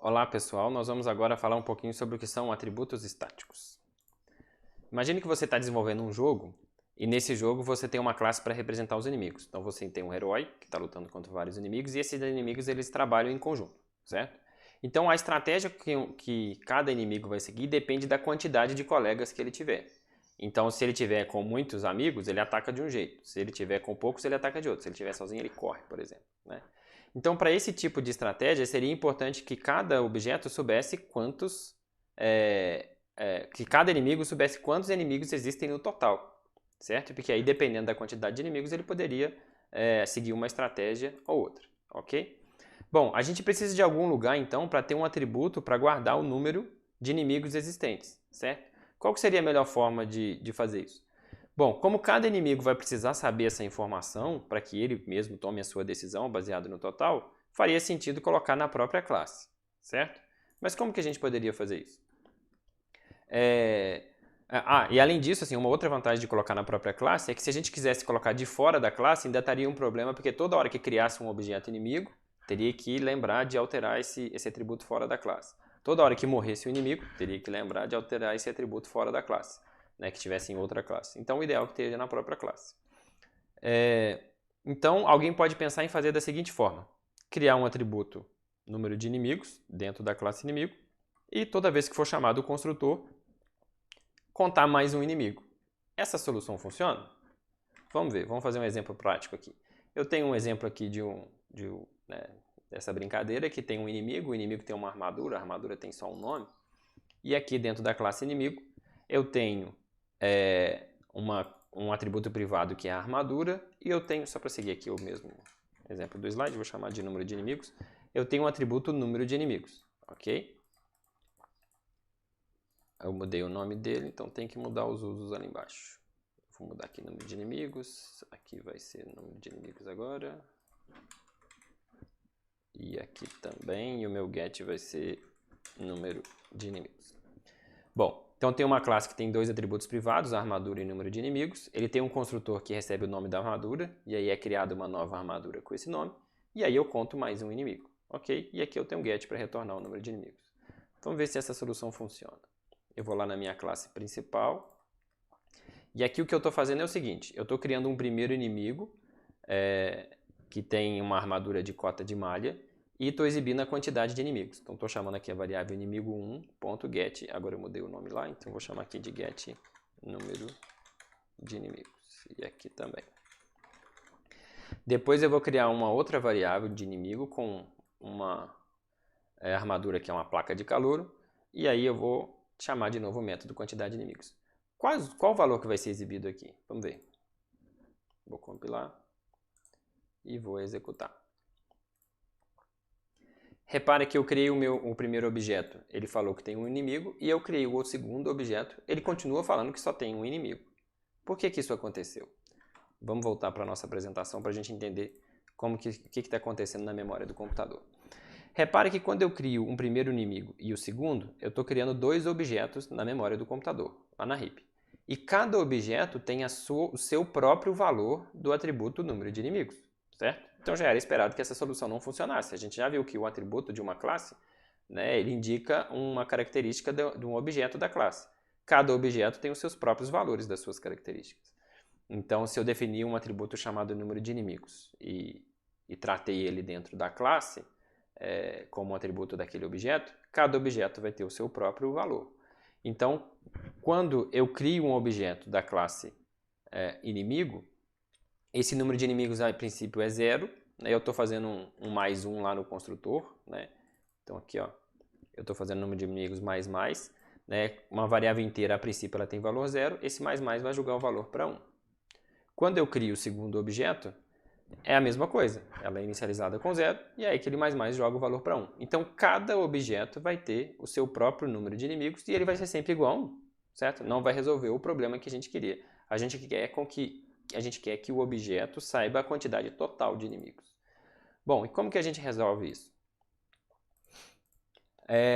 Olá pessoal, nós vamos agora falar um pouquinho sobre o que são atributos estáticos. Imagine que você está desenvolvendo um jogo e nesse jogo você tem uma classe para representar os inimigos. Então você tem um herói que está lutando contra vários inimigos e esses inimigos eles trabalham em conjunto, certo? Então a estratégia que cada inimigo vai seguir depende da quantidade de colegas que ele tiver. Então se ele tiver com muitos amigos, ele ataca de um jeito. Se ele tiver com poucos, ele ataca de outro. Se ele tiver sozinho, ele corre, por exemplo, né? Então, para esse tipo de estratégia, seria importante que cada objeto soubesse que cada inimigo soubesse quantos inimigos existem no total, certo? Porque aí, dependendo da quantidade de inimigos, ele poderia seguir uma estratégia ou outra, ok? Bom, a gente precisa de algum lugar, então, para ter um atributo para guardar o número de inimigos existentes, certo? Qual que seria a melhor forma de fazer isso? Bom, como cada inimigo vai precisar saber essa informação para que ele mesmo tome a sua decisão baseado no total, faria sentido colocar na própria classe, certo? Mas como que a gente poderia fazer isso? E além disso, assim, uma outra vantagem de colocar na própria classe é que se a gente quisesse colocar de fora da classe, ainda estaria um problema, porque toda hora que criasse um objeto inimigo, teria que lembrar de alterar esse atributo fora da classe. Toda hora que morresse o inimigo, teria que lembrar de alterar esse atributo fora da classe. Né, que estivesse em outra classe. Então, o ideal é que esteja na própria classe. Então, alguém pode pensar em fazer da seguinte forma. Criar um atributo número de inimigos dentro da classe inimigo e toda vez que for chamado o construtor, contar mais um inimigo. Essa solução funciona? Vamos ver, vamos fazer um exemplo prático aqui. Eu tenho um exemplo aqui dessa brincadeira que tem um inimigo, o inimigo tem uma armadura, a armadura tem só um nome. E aqui dentro da classe inimigo, eu tenho um atributo privado que é a armadura, e eu tenho, só para seguir aqui o mesmo exemplo do slide, vou chamar de número de inimigos, eu tenho um atributo número de inimigos, ok? Eu mudei o nome dele, então tem que mudar os usos ali embaixo. Vou mudar aqui número de inimigos, aqui vai ser número de inimigos agora, e aqui também, e o meu get vai ser número de inimigos. Bom, então tem uma classe que tem dois atributos privados, a armadura e número de inimigos. Ele tem um construtor que recebe o nome da armadura, e aí é criada uma nova armadura com esse nome. E aí eu conto mais um inimigo, ok? E aqui eu tenho um get para retornar o número de inimigos. Vamos ver se essa solução funciona. Eu vou lá na minha classe principal. E aqui o que eu estou fazendo é o seguinte, eu estou criando um primeiro inimigo, que tem uma armadura de cota de malha, e estou exibindo a quantidade de inimigos. Então, estou chamando aqui a variável inimigo1.get. Agora eu mudei o nome lá, então vou chamar aqui de get número de inimigos. E aqui também. Depois eu vou criar uma outra variável de inimigo com uma armadura que é uma placa de calor. E aí eu vou chamar de novo o método quantidade de inimigos. Qual o valor que vai ser exibido aqui? Vamos ver. Vou compilar e vou executar. Repara que eu criei o primeiro objeto, ele falou que tem um inimigo, e eu criei o segundo objeto, ele continua falando que só tem um inimigo. Por que isso aconteceu? Vamos voltar para a nossa apresentação para a gente entender o que está acontecendo na memória do computador. Repare que quando eu crio um primeiro inimigo e o segundo, eu estou criando dois objetos na memória do computador, lá na heap. E cada objeto tem o seu próprio valor do atributo número de inimigos, certo? Então já era esperado que essa solução não funcionasse. A gente já viu que o atributo de uma classe, né, ele indica uma característica de um objeto da classe. Cada objeto tem os seus próprios valores das suas características. Então, se eu definir um atributo chamado número de inimigos e tratei ele dentro da classe como um atributo daquele objeto, cada objeto vai ter o seu próprio valor. Então, quando eu crio um objeto da classe inimigo, esse número de inimigos a princípio é 0, né? Eu estou fazendo um mais 1 lá no construtor, né? Então aqui, ó, eu estou fazendo o número de inimigos mais, né? Uma variável inteira a princípio ela tem valor 0, esse mais vai jogar o valor para 1. Quando eu crio o segundo objeto, é a mesma coisa, ela é inicializada com 0 e aí aquele mais joga o valor para 1. Então cada objeto vai ter o seu próprio número de inimigos e ele vai ser sempre igual a 1, certo? Não vai resolver o problema que a gente queria. A gente quer que o objeto saiba a quantidade total de inimigos. Bom, e como que a gente resolve isso?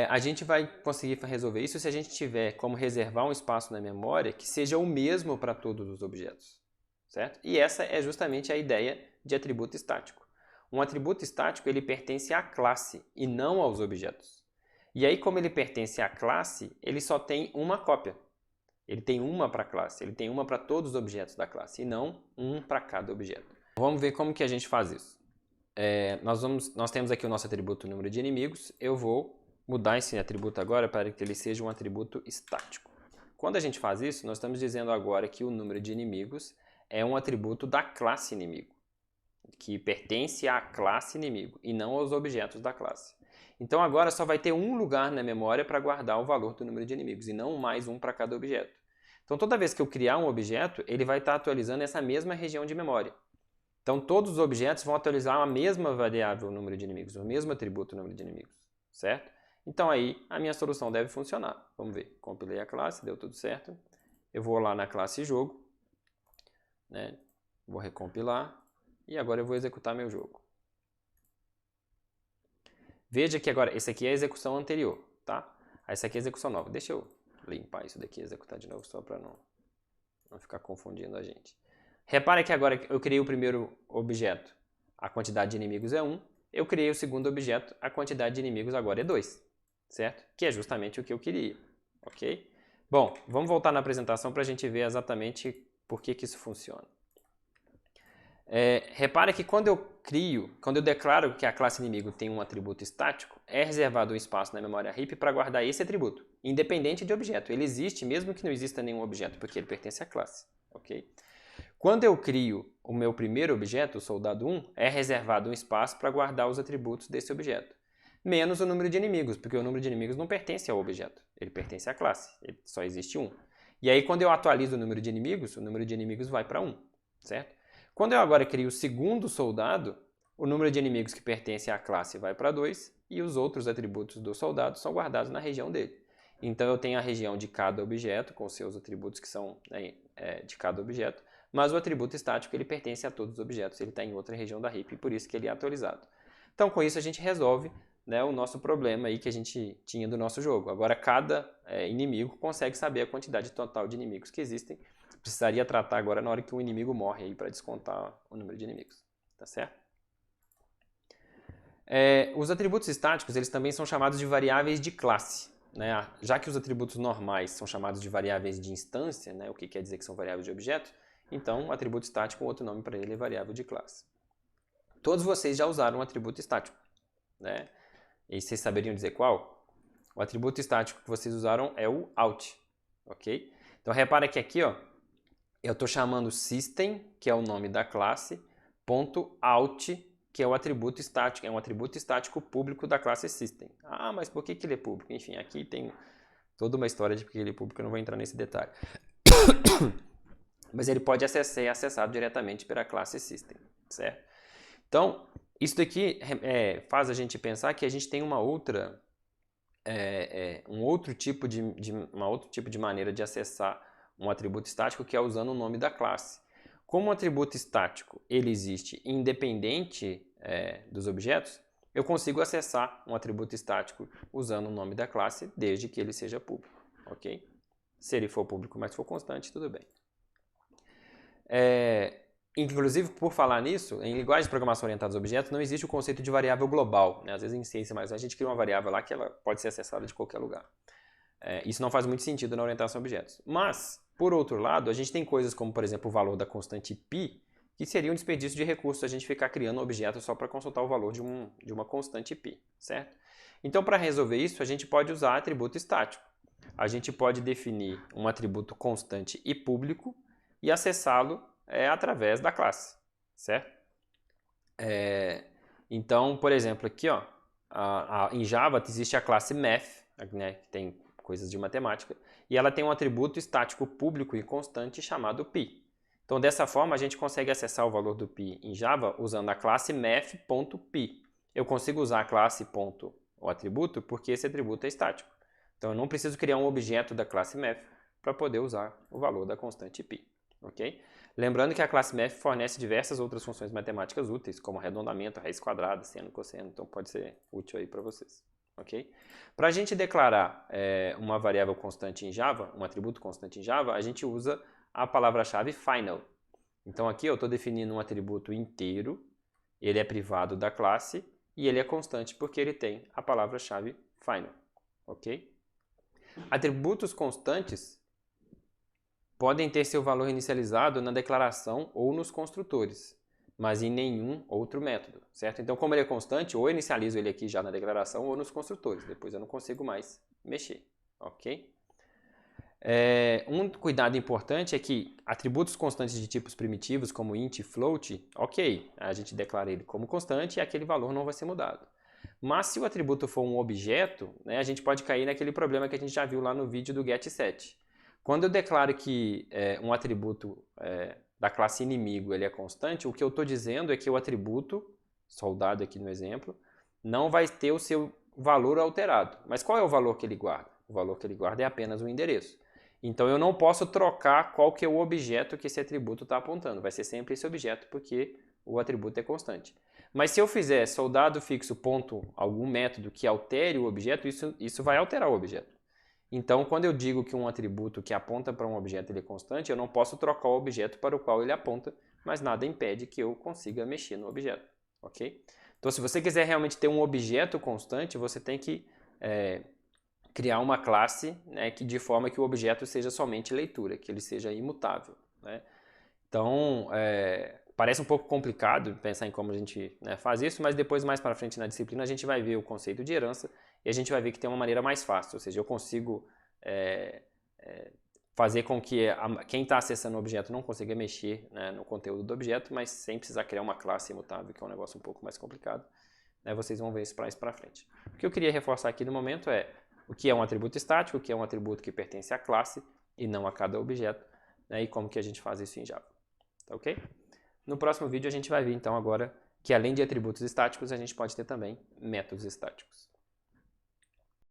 A gente vai conseguir resolver isso se a gente tiver como reservar um espaço na memória que seja o mesmo para todos os objetos, certo? E essa é justamente a ideia de atributo estático. Um atributo estático ele pertence à classe e não aos objetos. E aí, como ele pertence à classe, ele só tem uma cópia. Ele tem uma para a classe, ele tem uma para todos os objetos da classe, e não um para cada objeto. Vamos ver como que a gente faz isso. Nós temos aqui o nosso atributo número de inimigos. Eu vou mudar esse atributo agora para que ele seja um atributo estático. Quando a gente faz isso, nós estamos dizendo agora que o número de inimigos é um atributo da classe inimigo, que pertence à classe inimigo e não aos objetos da classe. Então agora só vai ter um lugar na memória para guardar o valor do número de inimigos e não mais um para cada objeto. Então toda vez que eu criar um objeto, ele vai estar atualizando essa mesma região de memória. Então todos os objetos vão atualizar a mesma variável número de inimigos, o mesmo atributo número de inimigos, certo? Então aí a minha solução deve funcionar. Vamos ver, compilei a classe, deu tudo certo. Eu vou lá na classe jogo, né? Vou recompilar e agora eu vou executar meu jogo. Veja que agora, esse aqui é a execução anterior, tá? Essa aqui é a execução nova. Deixa eu limpar isso daqui e executar de novo só para não ficar confundindo a gente. Repara que agora eu criei o primeiro objeto, a quantidade de inimigos é 1. Eu criei o segundo objeto, a quantidade de inimigos agora é 2, certo? Que é justamente o que eu queria, ok? Bom, vamos voltar na apresentação para a gente ver exatamente por que isso funciona. Repara que quando eu declaro que a classe inimigo tem um atributo estático, é reservado um espaço na memória heap para guardar esse atributo, independente de objeto. Ele existe mesmo que não exista nenhum objeto, porque ele pertence à classe, ok? Quando eu crio o meu primeiro objeto, o soldado 1, é reservado um espaço para guardar os atributos desse objeto, menos o número de inimigos, porque o número de inimigos não pertence ao objeto, ele pertence à classe, só existe 1. E aí quando eu atualizo o número de inimigos vai para 1, certo? Quando eu agora crio o segundo soldado, o número de inimigos que pertence à classe vai para 2 e os outros atributos do soldado são guardados na região dele. Então eu tenho a região de cada objeto, com seus atributos que são de cada objeto, mas o atributo estático ele pertence a todos os objetos, ele está em outra região da heap, por isso que ele é atualizado. Então com isso a gente resolve, né, o nosso problema aí que a gente tinha do nosso jogo. Agora cada inimigo consegue saber a quantidade total de inimigos que existem. Precisaria tratar agora na hora que um inimigo morre aí para descontar o número de inimigos, tá certo? Os atributos estáticos eles também são chamados de variáveis de classe, né? Já que os atributos normais são chamados de variáveis de instância, né? O que quer dizer que são variáveis de objeto, então o atributo estático, um outro nome para ele é variável de classe. Todos vocês já usaram um atributo estático, né? E vocês saberiam dizer qual? O atributo estático que vocês usaram é o out, ok? Então repara que aqui, ó, eu estou chamando system, que é o nome da classe, .out, que é o atributo estático, é um atributo estático público da classe system. Ah, mas por que ele é público? Enfim, aqui tem toda uma história de porque ele é público, eu não vou entrar nesse detalhe. Mas ele pode ser acessado diretamente pela classe system, certo? Então, isso daqui faz a gente pensar que a gente tem uma outra, um outro tipo de maneira de acessar um atributo estático, que é usando o nome da classe. Como o atributo estático ele existe independente dos objetos, eu consigo acessar um atributo estático usando o nome da classe, desde que ele seja público, ok? Se ele for público, mas for constante, tudo bem. Inclusive, por falar nisso, em linguagens de programação orientadas a objetos, não existe o conceito de variável global, né? Às vezes em ciência, mas a gente cria uma variável lá que ela pode ser acessada de qualquer lugar. Isso não faz muito sentido na orientação a objetos. Mas, por outro lado, a gente tem coisas como, por exemplo, o valor da constante π, que seria um desperdício de recursos a gente ficar criando um objeto só para consultar o valor de uma constante π, certo? Então, para resolver isso, a gente pode usar atributo estático. A gente pode definir um atributo constante e público e acessá-lo através da classe, certo? Então, por exemplo, aqui, ó, em Java existe a classe math, né, que tem coisas de matemática, e ela tem um atributo estático público e constante chamado π. Então, dessa forma, a gente consegue acessar o valor do π em Java usando a classe math.π. Eu consigo usar a classe o atributo porque esse atributo é estático. Então, eu não preciso criar um objeto da classe math para poder usar o valor da constante π. Okay? Lembrando que a classe math fornece diversas outras funções matemáticas úteis, como arredondamento, raiz quadrada, seno, cosseno, então pode ser útil aí para vocês. Okay? Para a gente declarar uma variável constante em Java, um atributo constante em Java, a gente usa a palavra-chave final. Então aqui eu estou definindo um atributo inteiro, ele é privado da classe e ele é constante porque ele tem a palavra-chave final. ok? Atributos constantes podem ter seu valor inicializado na declaração ou nos construtores, mas em nenhum outro método, certo? Então, como ele é constante, ou eu inicializo ele aqui já na declaração ou nos construtores, depois eu não consigo mais mexer, ok? Um cuidado importante é que atributos constantes de tipos primitivos, como int e float, ok, a gente declara ele como constante e aquele valor não vai ser mudado. Mas se o atributo for um objeto, né, a gente pode cair naquele problema que a gente já viu lá no vídeo do getSet. Quando eu declaro que um atributo da classe inimigo ele é constante, o que eu estou dizendo é que o atributo, soldado aqui no exemplo, não vai ter o seu valor alterado. Mas qual é o valor que ele guarda? O valor que ele guarda é apenas um endereço. Então eu não posso trocar qual que é o objeto que esse atributo está apontando. Vai ser sempre esse objeto porque o atributo é constante. Mas se eu fizer soldado fixo ponto algum método que altere o objeto, isso vai alterar o objeto. Então, quando eu digo que um atributo que aponta para um objeto ele é constante, eu não posso trocar o objeto para o qual ele aponta, mas nada impede que eu consiga mexer no objeto, ok? Então, se você quiser realmente ter um objeto constante, você tem que criar uma classe, né, de forma que o objeto seja somente leitura, que ele seja imutável, né? Então, parece um pouco complicado pensar em como a gente, né, faz isso, mas depois, mais para frente na disciplina, a gente vai ver o conceito de herança e a gente vai ver que tem uma maneira mais fácil, ou seja, eu consigo fazer com que quem está acessando o objeto não consiga mexer, né, no conteúdo do objeto, mas sem precisar criar uma classe imutável, que é um negócio um pouco mais complicado. Né, vocês vão ver isso para frente. O que eu queria reforçar aqui no momento é o que é um atributo estático, o que é um atributo que pertence à classe e não a cada objeto, né, e como que a gente faz isso em Java. Tá ok? No próximo vídeo a gente vai ver então agora que além de atributos estáticos, a gente pode ter também métodos estáticos.